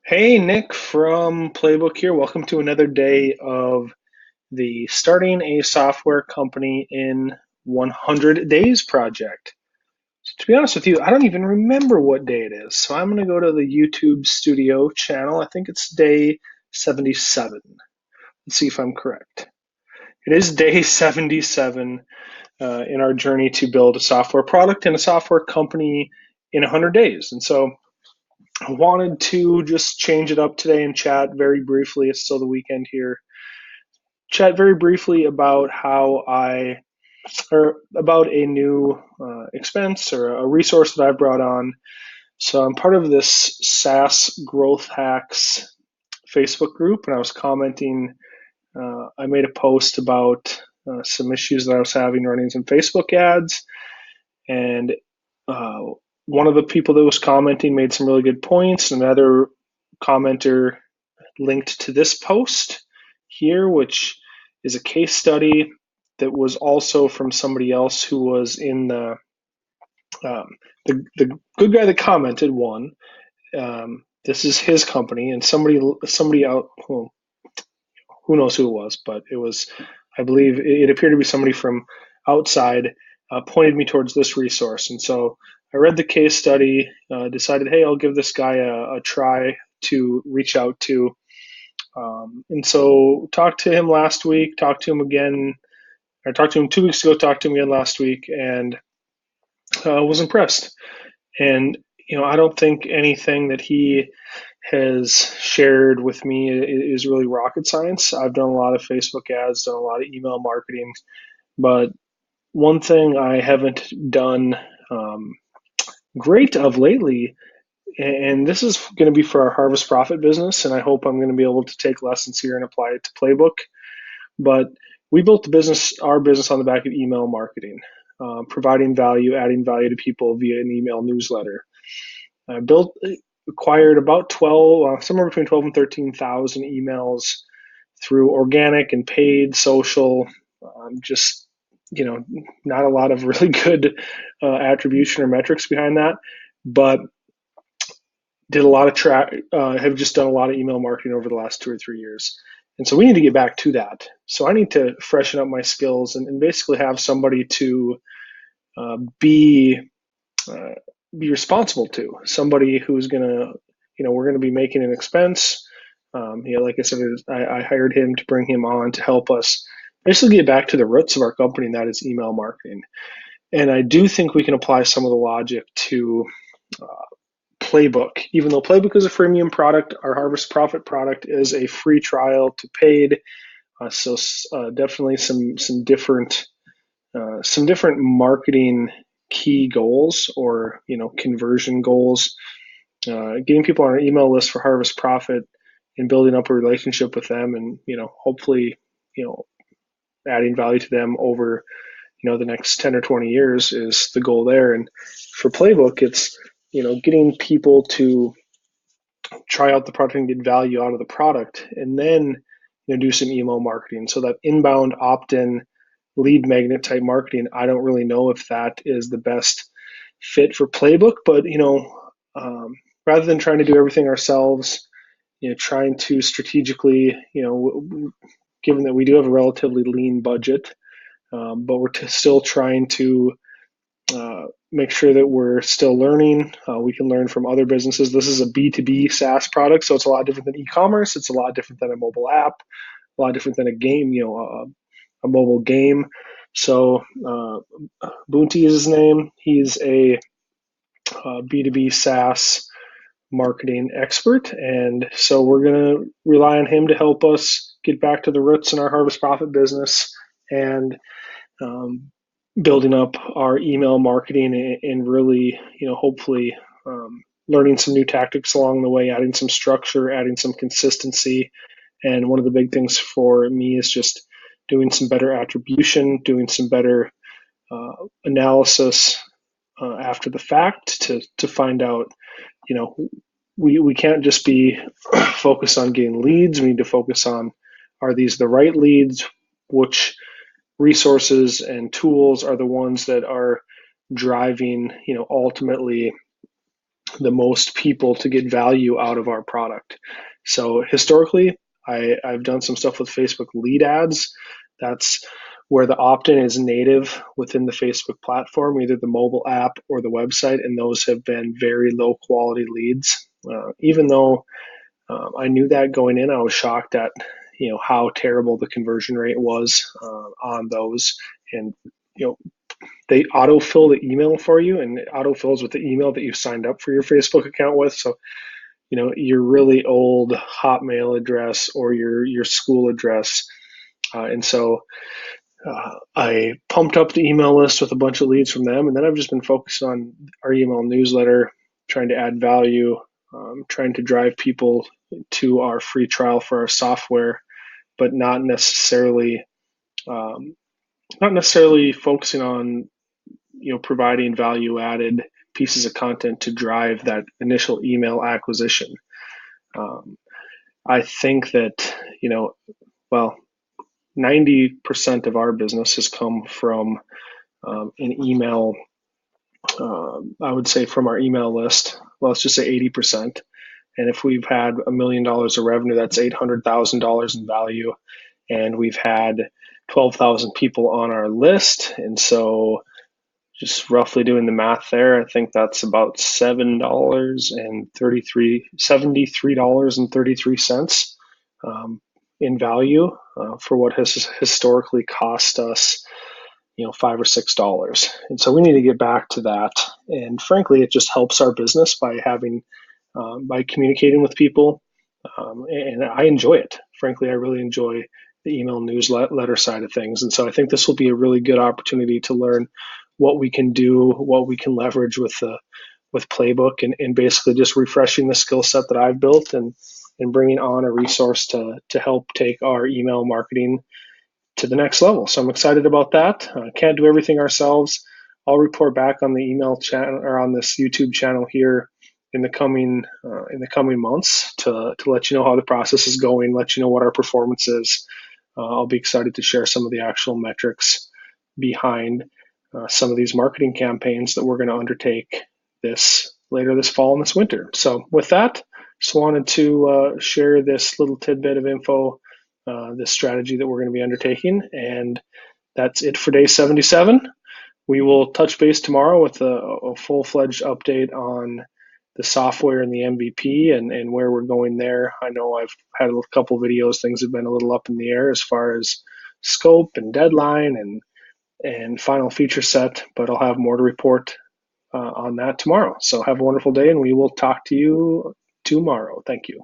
Hey, Nick from Playbook here. Welcome to another day of the Starting a Software Company in 100 Days project. So to be honest with you, I don't even remember what day it is. So I'm going to go to the YouTube Studio channel. I think it's day 77. Let's see if I'm correct. It is day 77 in our journey to build a software product and a software company in 100 days. And so I wanted to just change it up today and chat very briefly. It's still the weekend here. Chat very briefly about or about a new expense or a resource that I've brought on. So I'm part of this SaaS Growth Hacks Facebook group, and I was commenting. I made a post about some issues that I was having running some Facebook ads, and uh, one of the people that was commenting made some really good points. Another commenter linked to this post here, which is a case study that was also from somebody else who was in um, the good guy that commented one. This is his company, and somebody out who knows who it was, but it was, I believe it appeared to be somebody from outside, pointed me towards this resource. And so I read the case study, decided, hey, I'll give this guy a try to reach out to. And so talked to him last week, talked to him again, I talked to him 2 weeks ago, talked to him again last week, and was impressed. And, I don't think anything that he has shared with me is really rocket science. I've done a lot of Facebook ads, done a lot of email marketing, but one thing I haven't done great of lately, and this is going to be for our Harvest Profit business, and I hope I'm going to be able to take lessons here and apply it to Playbook. But we built our business on the back of email marketing, providing value, adding value to people via an email newsletter. I acquired about 12, somewhere between 12 and 13,000 emails through organic and paid social. Just not a lot of really good attribution or metrics behind that, but did a lot of have just done a lot of email marketing over the last 2 or 3 years. And so we need to get back to that. So I need to freshen up my skills and basically have somebody to uh, be uh, be responsible to. Somebody who's gonna, we're gonna be making an expense. Like I said, I hired him to bring him on to help us basically get back to the roots of our company, and that is email marketing. And I do think we can apply some of the logic to uh, Playbook. Even though Playbook is a freemium product, our Harvest Profit product is a free trial to paid. Definitely some different marketing key goals, or conversion goals. Getting people on our email list for Harvest Profit and building up a relationship with them, and hopefully adding value to them over the next 10 or 20 years is the goal there. And for Playbook, it's getting people to try out the product and get value out of the product, and then do some email marketing. So that inbound opt-in lead magnet type marketing, I don't really know if that is the best fit for Playbook, but rather than trying to do everything ourselves, trying to strategically, given that we do have a relatively lean budget, but we're still trying to make sure that we're still learning. We can learn from other businesses. This is a B2B SaaS product, so it's a lot different than e-commerce. It's a lot different than a mobile app, a lot different than a game, a mobile game. So Boonty is his name. He's a B2B SaaS marketing expert, and so we're going to rely on him to help us get back to the roots in our Harvest Profit business, and um, building up our email marketing, and really, hopefully learning some new tactics along the way, adding some structure, adding some consistency. And one of the big things for me is just doing some better attribution, doing some better analysis after the fact to find out, we can't just be focused on getting leads. We need to focus on, are these the right leads? Which resources and tools are the ones that are driving, ultimately the most people to get value out of our product. So historically, I've done some stuff with Facebook lead ads. That's where the opt-in is native within the Facebook platform, either the mobile app or the website, and those have been very low quality leads. Even though I knew that going in, I was shocked at how terrible the conversion rate was on those. And they autofill the email for you, and it autofills with the email that you signed up for your Facebook account with. So your really old Hotmail address or your school address, and so I pumped up the email list with a bunch of leads from them, and then I've just been focused on our email newsletter, trying to add value, trying to drive people to our free trial for our software, but um, not necessarily focusing on providing value added pieces of content to drive that initial email acquisition. I think that well, 90% of our business has come from an email. I would say from our email list. Well, let's just say 80%. And if we've had $1 million of revenue, that's $800,000 in value, and we've had 12,000 people on our list. And so, just roughly doing the math there, I think that's about $73.33 in value for what has historically cost us $5 or $6. And so we need to get back to that. And frankly, it just helps our business by by communicating with people. And I enjoy it. Frankly, I really enjoy the email newsletter side of things. And so I think this will be a really good opportunity to learn what we can do, what we can leverage with Playbook, and basically just refreshing the skill set that I've built, and bringing on a resource to help take our email marketing to the next level. So I'm excited about that. Can't do everything ourselves. I'll report back on the email channel or on this YouTube channel here in the coming months to let you know how the process is going, let you know what our performance is. I'll be excited to share some of the actual metrics behind some of these marketing campaigns that we're going to undertake later this fall and this winter. So with that, just wanted to share this little tidbit of info, this strategy that we're going to be undertaking, and that's it for day 77. We will touch base tomorrow with a full-fledged update on the software and the MVP and where we're going there. I know I've had a couple videos, things have been a little up in the air as far as scope and deadline and final feature set, but I'll have more to report on that tomorrow. So have a wonderful day, and we will talk to you tomorrow. Thank you.